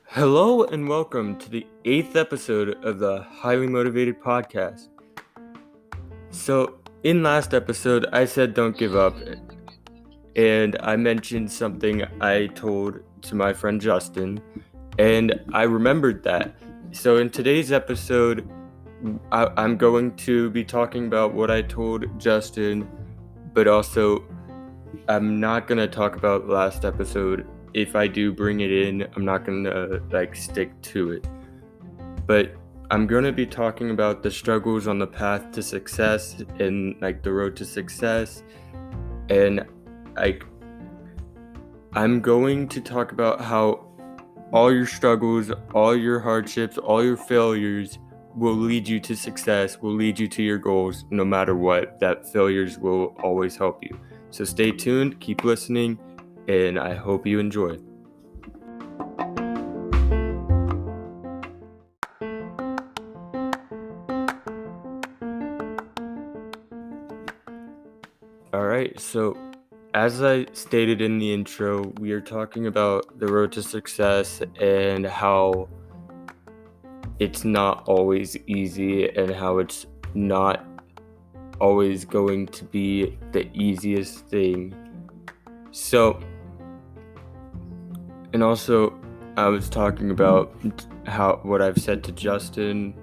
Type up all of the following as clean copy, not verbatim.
Hello and welcome to the 8th episode of the Highly Motivated Podcast. So, in last episode, I said don't give up, and I mentioned something I told to my friend Justin, and I remembered that. So, in today's episode, I'm going to be talking about what I told Justin, but also I'm not going to talk about last episode. If I do bring it in, I'm not going to stick to it. But I'm going to be talking about the struggles on the path to success and the road to success. And I'm going to talk about how all your struggles, all your hardships, all your failures will lead you to success, will lead you to your goals, no matter what. That failures will always help you. So stay tuned, keep listening, and I hope you enjoy. Alright, so as I stated in the intro, we are talking about the road to success and how it's not always easy and how it's not always going to be the easiest thing. So, and also I was talking about what I've said to Justin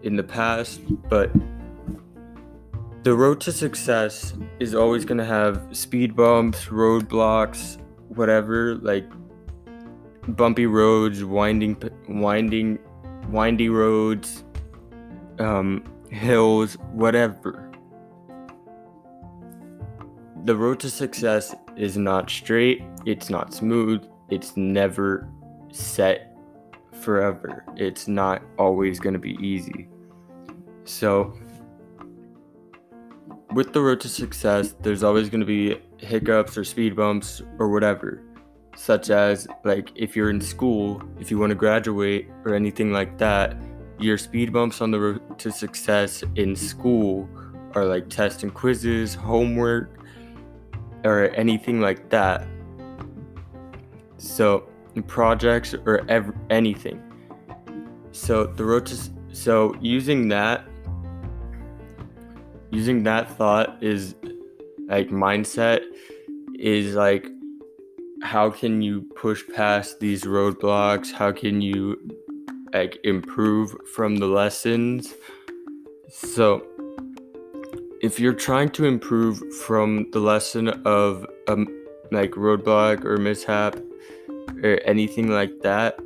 in the past, but the road to success is always going to have speed bumps, roadblocks, whatever, bumpy roads, windy roads, hills, whatever. The road to success is not straight, it's not smooth, it's never set forever. It's not always going to be easy. So, with the road to success, there's always going to be hiccups or speed bumps or whatever, such as if you're in school, if you want to graduate or anything like that, your speed bumps on the road to success in school are tests and quizzes, homework, or anything like that. So projects or anything. So the road to using that thought is mindset is how can you push past these roadblocks? How can you improve from the lessons? So if you're trying to improve from the lesson of roadblock or mishap or anything like that,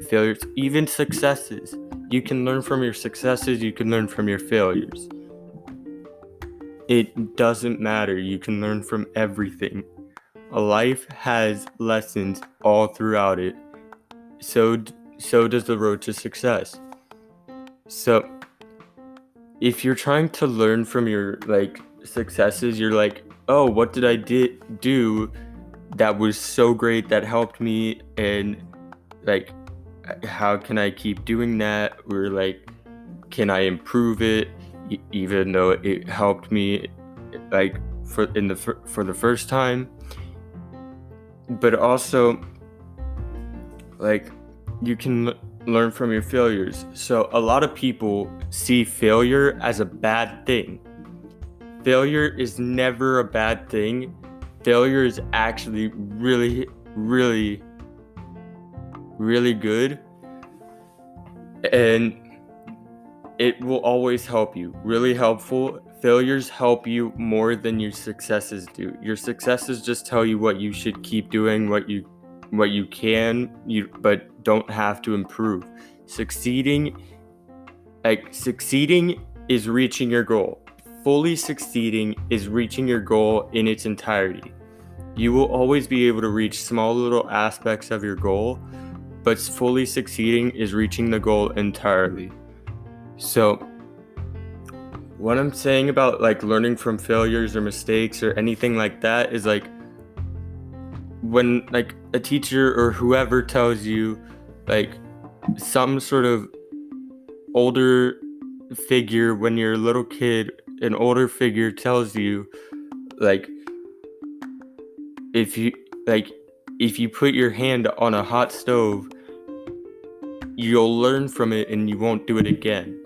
failures, even successes, you can learn from your successes, you can learn from your failures. It doesn't matter, you can learn from everything. Life has lessons all throughout it. So does the road to success. So if you're trying to learn from your successes, you're oh, what did I do that was so great, that helped me, and how can I keep doing that, or can I improve it even though it helped me for the first time. But also you can learn from your failures. So a lot of people see failure as a bad thing. Failure is never a bad thing. Failure is actually really, really, really good, and it will always help you. Really helpful. Failures help you more than your successes do. Your successes just tell you what you should keep doing, what you can, but don't have to improve. Succeeding is reaching your goal. Fully succeeding is reaching your goal in its entirety. You will always be able to reach small little aspects of your goal, but fully succeeding is reaching the goal entirely. So what I'm saying about learning from failures or mistakes or anything like that is when a teacher or whoever tells you some sort of older figure, when you're a little kid, an older figure tells you like if you put your hand on a hot stove, you'll learn from it and you won't do it again.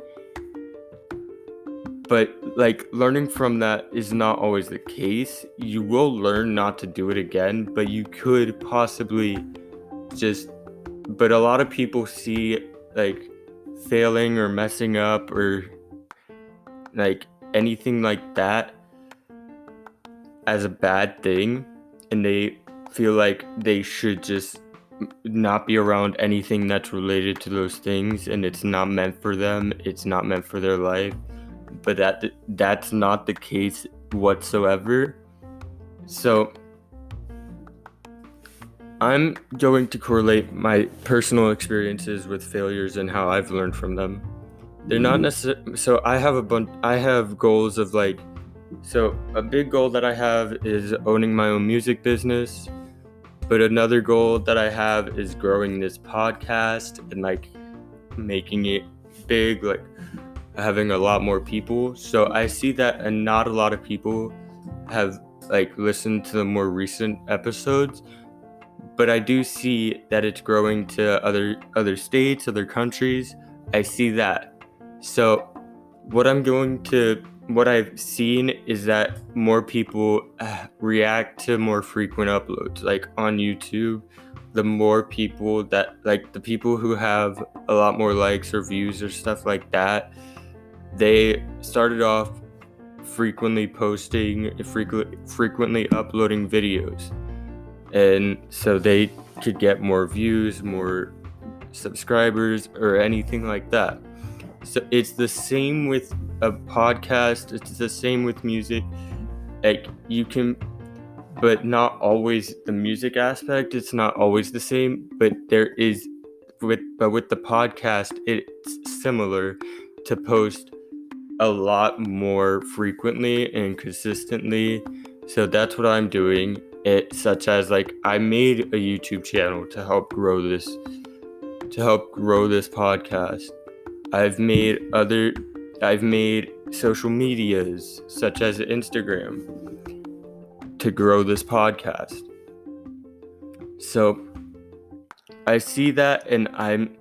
But like learning from that is not always the case. You will learn not to do it again, but you could possibly but a lot of people see like failing or messing up or like anything like that as a bad thing, and they feel like they should just not be around anything that's related to those things, and it's not meant for them, it's not meant for their life. But that's not the case whatsoever. So I'm going to correlate my personal experiences with failures and how I've learned from them. They're not necessarily, so I have goals of like, so a big goal that I have is owning my own music business, but another goal that I have is growing this podcast and like making it big, like having a lot more people. So I see that, and not a lot of people have like listened to the more recent episodes, but I do see that it's growing to other states, other countries. I see that. So what I've seen is that more people react to more frequent uploads. Like on YouTube, the more people that, like the people who have a lot more likes or views or stuff like that, they started off frequently posting, frequently uploading videos. And so they could get more views, more subscribers, or anything like that. So it's the same with a podcast, it's the same with music. Like you can, but not always the music aspect, it's not always the same, but with the podcast, it's similar to post a lot more frequently and consistently. So that's what I'm doing. It such as like I made a YouTube channel to help grow this podcast. I've made social medias such as Instagram to grow this podcast. So I see that and I'm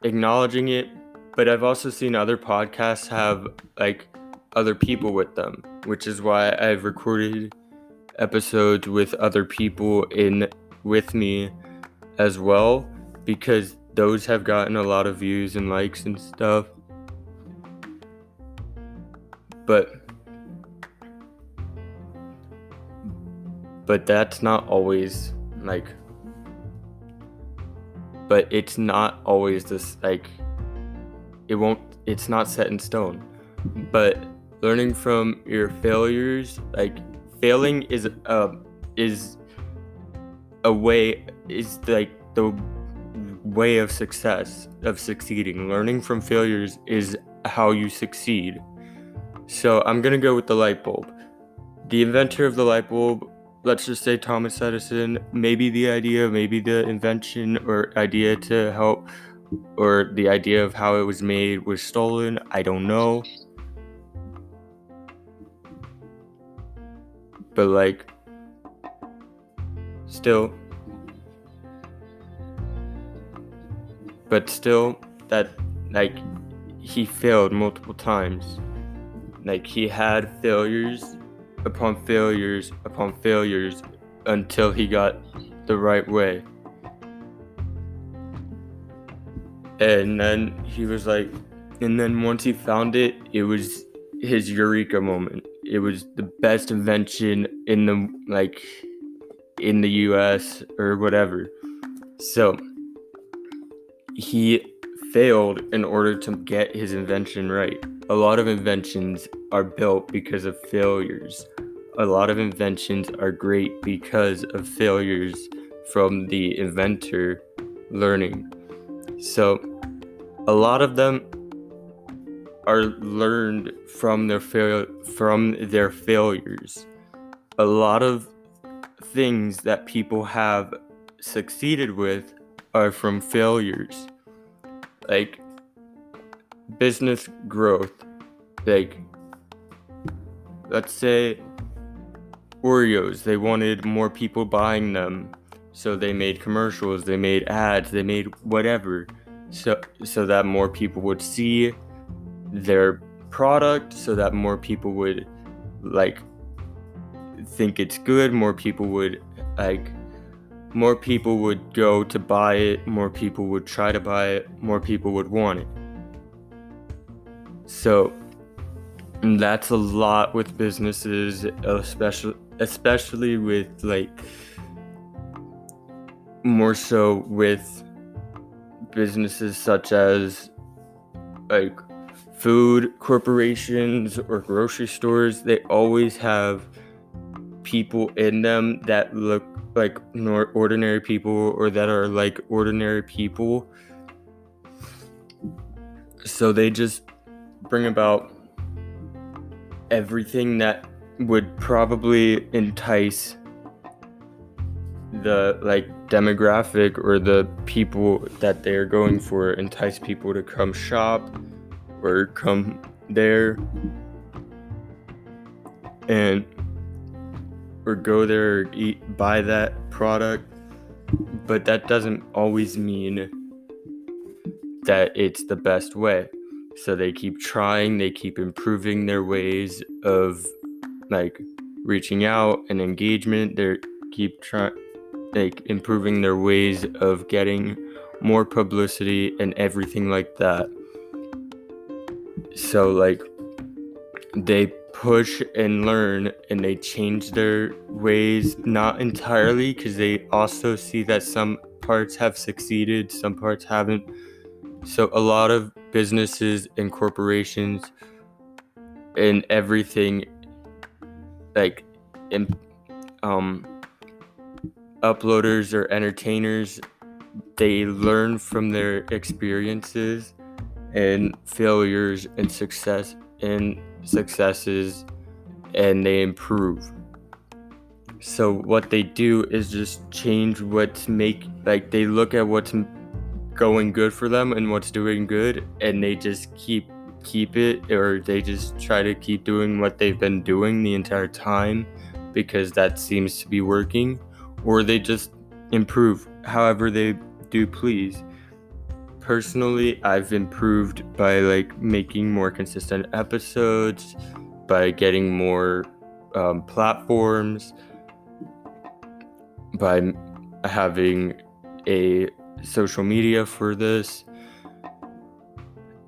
acknowledging it, but I've also seen other podcasts have like other people with them, which is why I've recorded episodes with other people with me as well, because those have gotten a lot of views and likes and stuff. But that's not always like, but it's not always this like, it's not set in stone. But learning from your failures, like failing is like the way of succeeding. Learning from failures is how you succeed. So I'm gonna go with the light bulb. The inventor of the light bulb, let's just say Thomas Edison, maybe the invention or idea to help, or the idea of how it was made was stolen. I don't know. But like, still, that like he failed multiple times. Like he had failures upon failures upon failures until he got the right way. And then he was like, and then once he found it, it was his eureka moment. It was the best invention in the US or whatever. So he failed in order to get his invention right. A lot of inventions are built because of failures. A lot of inventions are great because of failures from the inventor learning. So a lot of them are learned from their failures. A lot of things that people have succeeded with are from failures. Like business growth. Like let's say Oreos. They wanted more people buying them. So they made commercials, they made ads, they made whatever. So that more people would see their product, so that more people would think it's good, more people would go to buy it, more people would try to buy it, more people would want it. So that's a lot with businesses, especially with more so with businesses such as food corporations or grocery stores. They always have people in them that look like ordinary people, or that are like ordinary people. So they just bring about everything that would probably entice the demographic or the people that they're going for, entice people to come shop or come there or go there or buy that product. But that doesn't always mean that it's the best way. So they keep trying, they keep improving their ways of reaching out and engagement. They keep trying, improving their ways of getting more publicity and everything like that. So they push and learn, and they change their ways, not entirely, because they also see that some parts have succeeded, some parts haven't. So a lot of businesses and corporations and everything, uploaders or entertainers, they learn from their experiences and failures and successes, and they improve. So what they do is just change they look at what's going good for them and what's doing good, and they just keep it, or they just try to keep doing what they've been doing the entire time because that seems to be working, or they just improve however they do please. Personally, I've improved by making more consistent episodes, by getting more platforms, by having a social media for this.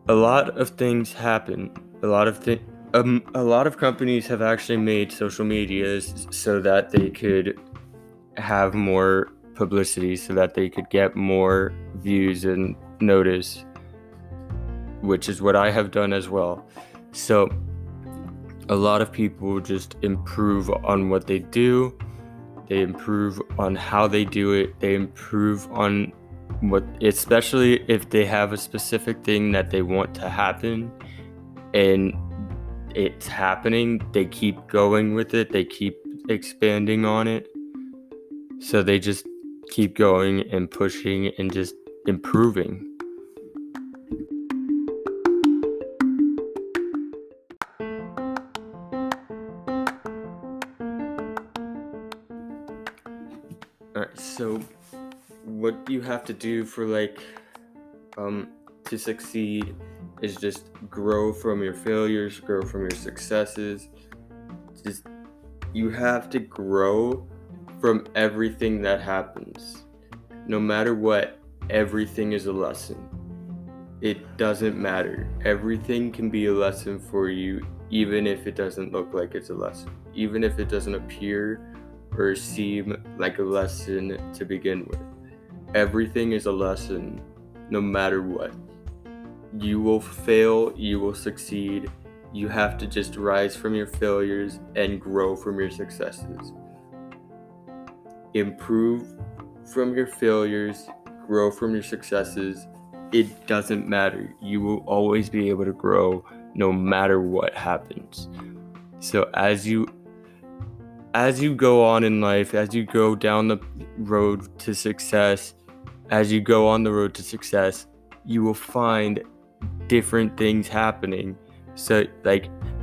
A lot of things happen. A lot of companies have actually made social medias so that they could have more publicity, so that they could get more views and notice, which is what I have done as well. So a lot of people just improve on what they do. They improve on how they do it. They improve on especially if they have a specific thing that they want to happen and it's happening, they keep going with it. They keep expanding on it. So they just keep going and pushing and just improving. Alright, so what you have to do for to succeed is just grow from your failures, grow from your successes. You have to grow from everything that happens. No matter what, everything is a lesson. It doesn't matter. Everything can be a lesson for you, even if it doesn't look like it's a lesson. Even if it doesn't appear or seem like a lesson to begin with. Everything is a lesson, no matter what. You will fail, you will succeed. You have to just rise from your failures and grow from your successes. Improve from your failures, grow from your successes. It doesn't matter. You will always be able to grow no matter what happens. So as you go on in life, as you go down the road to success, you will find different things happening. So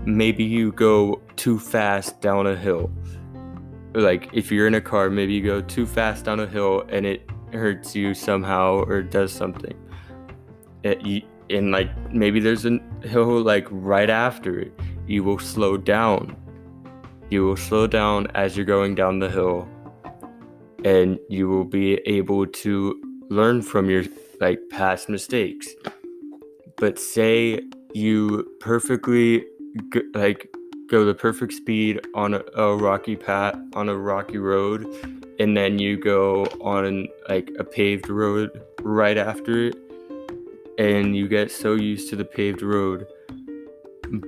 maybe you go too fast down a hill. like if you're in a car, maybe you go too fast down a hill and it hurts you somehow or does something. And like maybe there's a hill like right after it. You will slow down. You will slow down as you're going down the hill, and you will be able to learn from your like past mistakes. But say you perfectly go the perfect speed on a rocky path, on a rocky road, and then you go on like a paved road right after it, and you get so used to the paved road,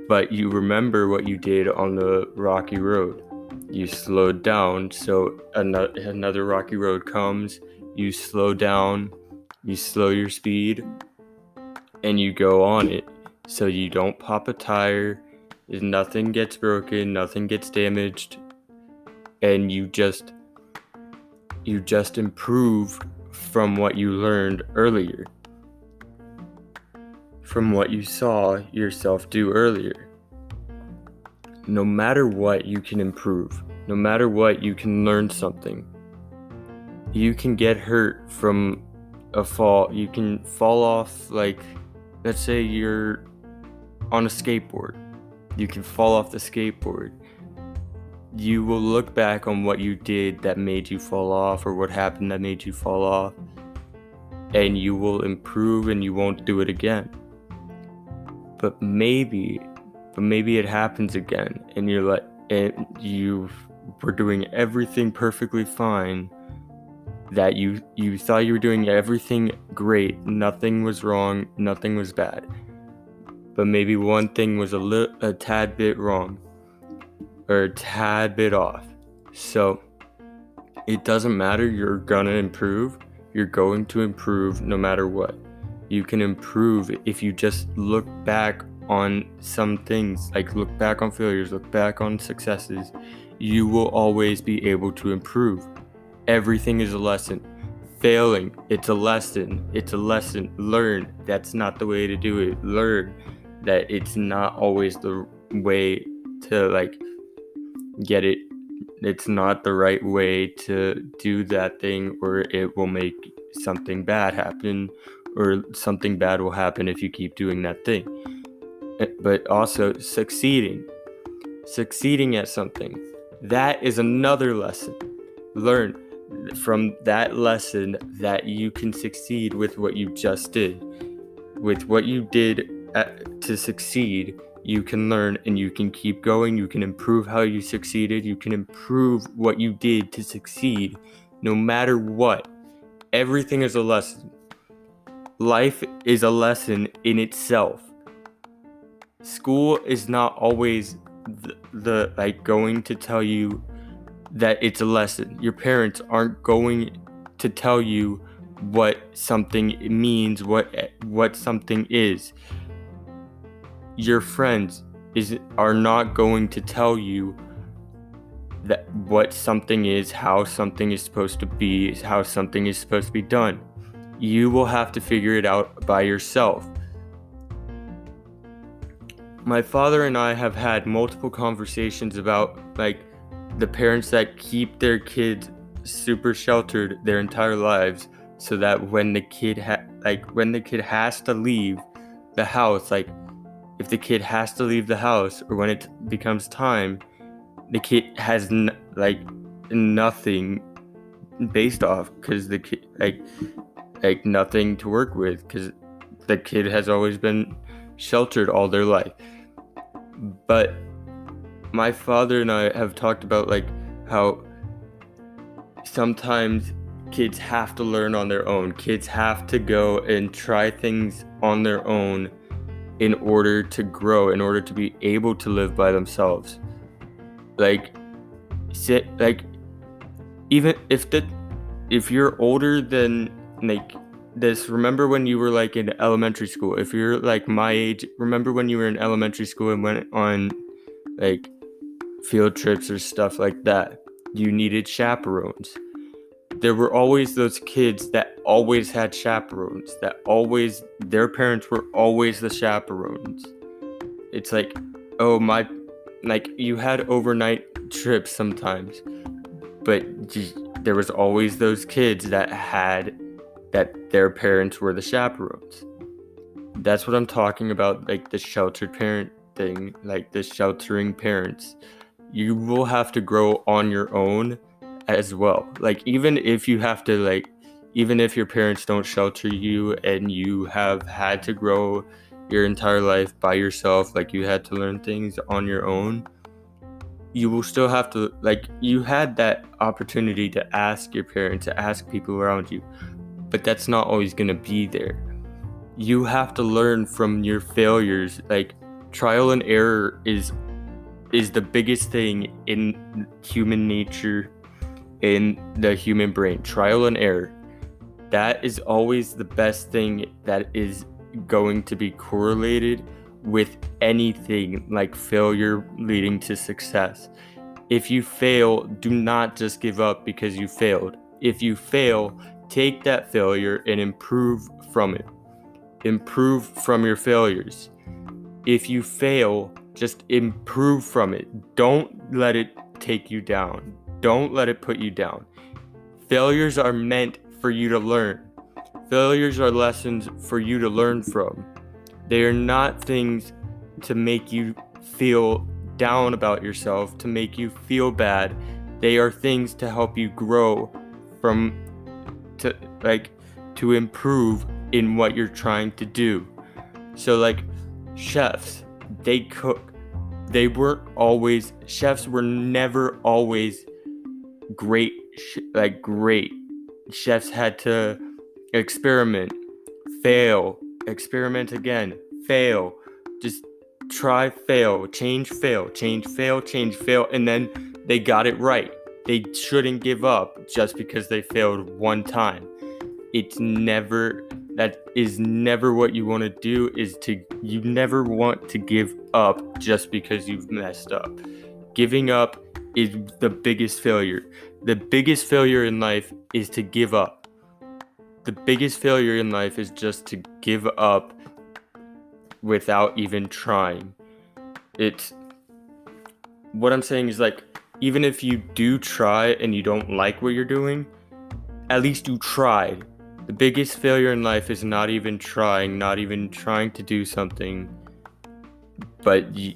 but you remember what you did on the rocky road. You slowed down, so another rocky road comes, you slow down, you slow your speed, and you go on it, so you don't pop a tire, nothing gets broken, nothing gets damaged, and you just improve from what you learned earlier, from what you saw yourself do earlier. No matter what, you can improve. No matter what, you can learn something. You can get hurt from a fall. You can fall off, like, let's say you're on a skateboard. You can fall off the skateboard. You will look back on what you did that made you fall off, or what happened that made you fall off, and you will improve and you won't do it again. But maybe it happens again, and you're like, and you were doing everything perfectly fine, that you thought you were doing everything great, nothing was wrong, nothing was bad, but maybe one thing was a tad bit wrong, or a tad bit off. So it doesn't matter, you're gonna improve. You're going to improve no matter what. You can improve if you just look back on some things, like look back on failures, look back on successes. You will always be able to improve. Everything is a lesson. Failing, it's a lesson. It's a lesson. Learn that's not the way to do it. Learn that it's not always the way to like get it. It's not the right way to do that thing, or it will make something bad happen, or something bad will happen if you keep doing that thing. But also succeeding at something, that is another lesson. Learn from that lesson that you can succeed with what you just did. With what you did to succeed, you can learn and you can keep going. You can improve how you succeeded. You can improve what you did to succeed, no matter what. Everything is a lesson. Life is a lesson in itself. School is not always the like going to tell you that it's a lesson. Your parents aren't going to tell you what something means, what something is. Your friends are not going to tell you that what something is, how something is supposed to be, how something is supposed to be done. You will have to figure it out by yourself. My father and I have had multiple conversations about like the parents that keep their kids super sheltered their entire lives, so that when the kid has to leave the house, like if the kid has to leave the house, or when it becomes time, the kid has nothing based off, because the kid like nothing to work with, because the kid has always been sheltered all their life. But my father and I have talked about like how sometimes kids have to learn on their own. Kids have to go and try things on their own in order to grow, in order to be able to live by themselves. Even if you're older than like this, remember when you were like in elementary school. If you're like my age, remember when you were in elementary school and went on like field trips or stuff like that. You needed chaperones. There were always those kids that always had chaperones, their parents were always the chaperones. It's like, you had overnight trips sometimes, but there was always those kids that their parents were the chaperones. That's what I'm talking about, like the sheltered parent thing, like the sheltering parents. You will have to grow on your own as well. Like even if your parents don't shelter you and you have had to grow your entire life by yourself, like you had to learn things on your own, you will still have to, like, you had that opportunity to ask your parents, to ask people around you, but that's not always going to be there. You have to learn from your failures. Like trial and error is the biggest thing in human nature, in the human brain. Trial and error, that is always the best thing that is going to be correlated with anything like failure leading to success. If you fail, do not just give up because you failed. If you fail, take that failure and improve from it. Improve from your failures. If you fail, just improve from it. Don't let it take you down. Don't let it put you down. Failures are meant for you to learn. Failures are lessons for you to learn from. They are not things to make you feel down about yourself, to make you feel bad. They are things to help you grow to improve in what you're trying to do. So like chefs, they cook. Chefs were never always great. Great chefs had to experiment, fail, experiment again, fail, just try, fail, change, fail, and then they got it right. They shouldn't give up just because they failed one time. That is never what you want to do. You never want to give up just because you've messed up. Giving up is the biggest failure. The biggest failure in life is to give up. The biggest failure in life is just to give up without even trying. What I'm saying is, like, even if you do try and you don't like what you're doing, at least you tried. The biggest failure in life is not even trying to do something. But the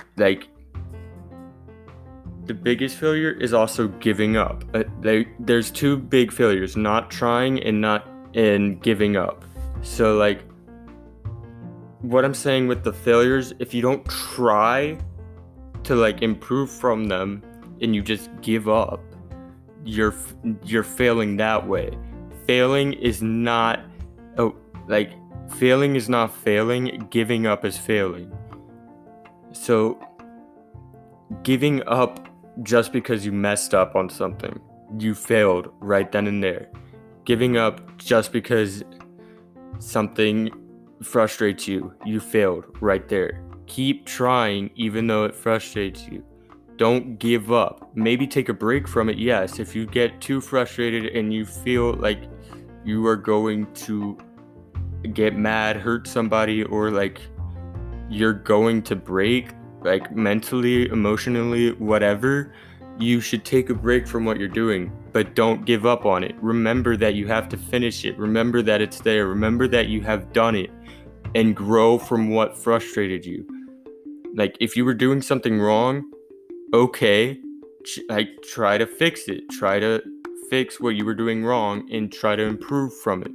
biggest failure is also giving up. There's two big failures: not trying and giving up. So like, what I'm saying with the failures, if you don't try to like improve from them and you just give up, you're failing that way. Failing is not failing, giving up is failing. So giving up just because you messed up on something, you failed right then and there. Giving up just because something frustrates you, you failed right there. Keep trying even though it frustrates you. Don't give up. Maybe take a break from it, yes. If you get too frustrated and you feel like you are going to get mad, hurt somebody, or like you're going to break, like mentally, emotionally, whatever, you should take a break from what you're doing, but don't give up on it. Remember that you have to finish it. Remember that it's there. Remember that you have done it, and grow from what frustrated you. Like if you were doing something wrong, okay, try to fix it. Try to fix what you were doing wrong and try to improve from it.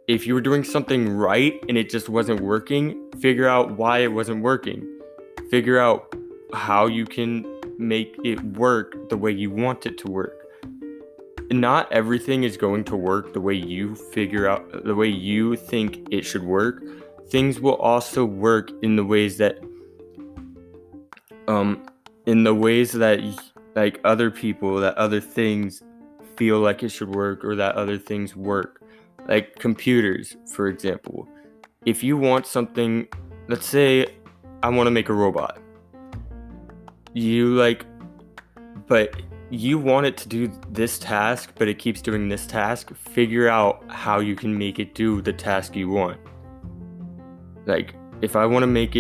If you were doing something right and it just wasn't working, figure out why it wasn't working. Figure out how you can make it work the way you want it to work. Not everything is going to work the way you think it should work. Things will also work in the ways that like other people, that other things feel like it should work, or that other things work. Like computers, for example. If you want something, let's say I want to make a robot. But you want it to do this task, but it keeps doing this task. Figure out how you can make it do the task you want. Like if I want to make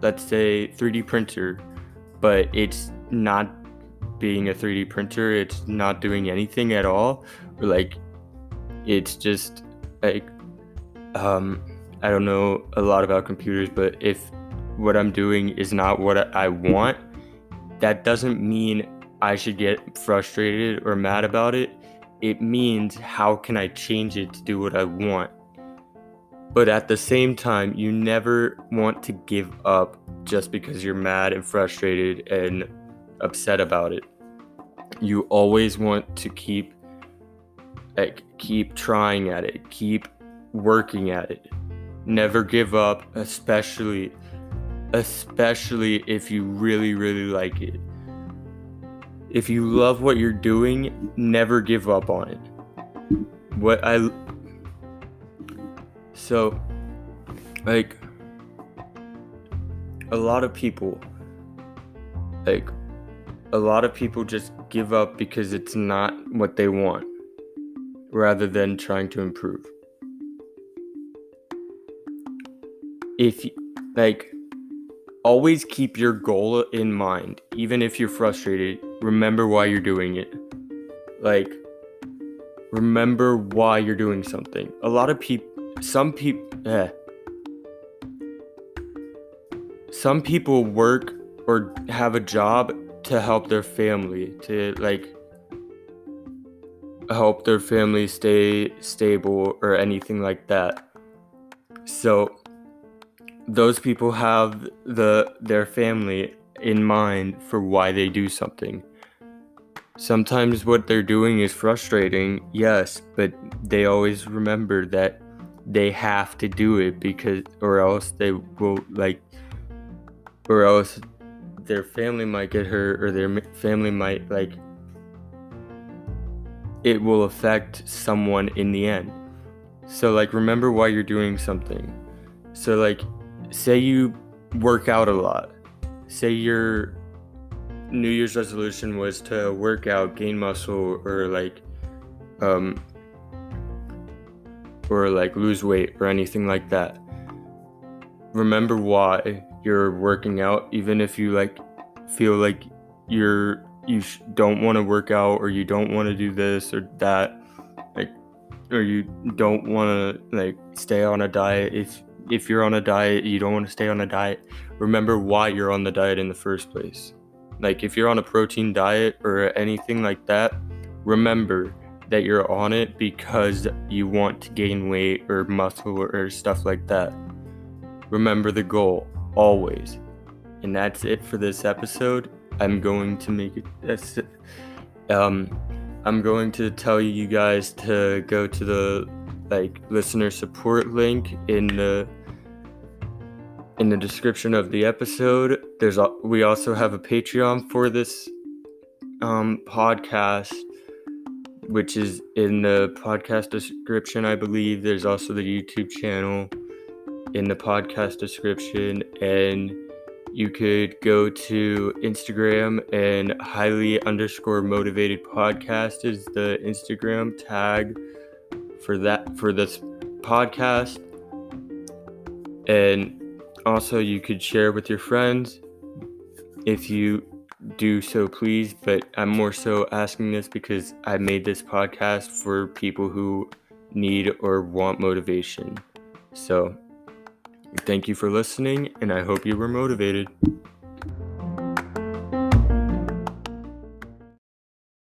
let's say 3D printer, but it's not being a 3D printer, it's not doing anything at all, or like it's just like I don't know a lot about computers, but if what I'm doing is not what I want, that doesn't mean I should get frustrated or mad about it. It means how can I change it to do what I want? But at the same time, you never want to give up just because you're mad and frustrated and upset about it. You always want to keep trying at it, keep working at it. Never give up, especially if you really, really like it. If you love what you're doing, never give up on it. So, like, a lot of people just give up because it's not what they want, rather than trying to improve. If always keep your goal in mind, even if you're frustrated. Remember why you're doing it. Remember why you're doing something. Some people work or have a job to help their family, to help their family stay stable or anything like that. So those people have their family in mind for why they do something. Sometimes what they're doing is frustrating, yes, but they always remember that they have to do it or else their family might get hurt, or their family might it will affect someone in the end. So remember why you're doing something. So say you work out a lot. Say your New Year's resolution was to work out, gain muscle, or lose weight or anything like that. Remember why you're working out, even if you feel like you don't want to work out, or you don't want to do this or that, or you don't want to stay on a diet. If you're on a diet, you don't want to stay on a diet. Remember why you're on the diet in the first place. If you're on a protein diet or anything like that, remember that you're on it because you want to gain weight or muscle or stuff like that. Remember the goal, always. And that's it for this episode. I'm going to I'm going to tell you guys to go to the listener support link in the description of the episode. We also have a Patreon for this podcast, which is in the podcast description, I believe. There's also the YouTube channel in the podcast description, and you could go to Instagram, and highly_motivated podcast is the Instagram tag for this podcast. And also you could share with your friends if you do so, please. But I'm more so asking this because I made this podcast for people who need or want motivation. So thank you for listening, and I hope you were motivated.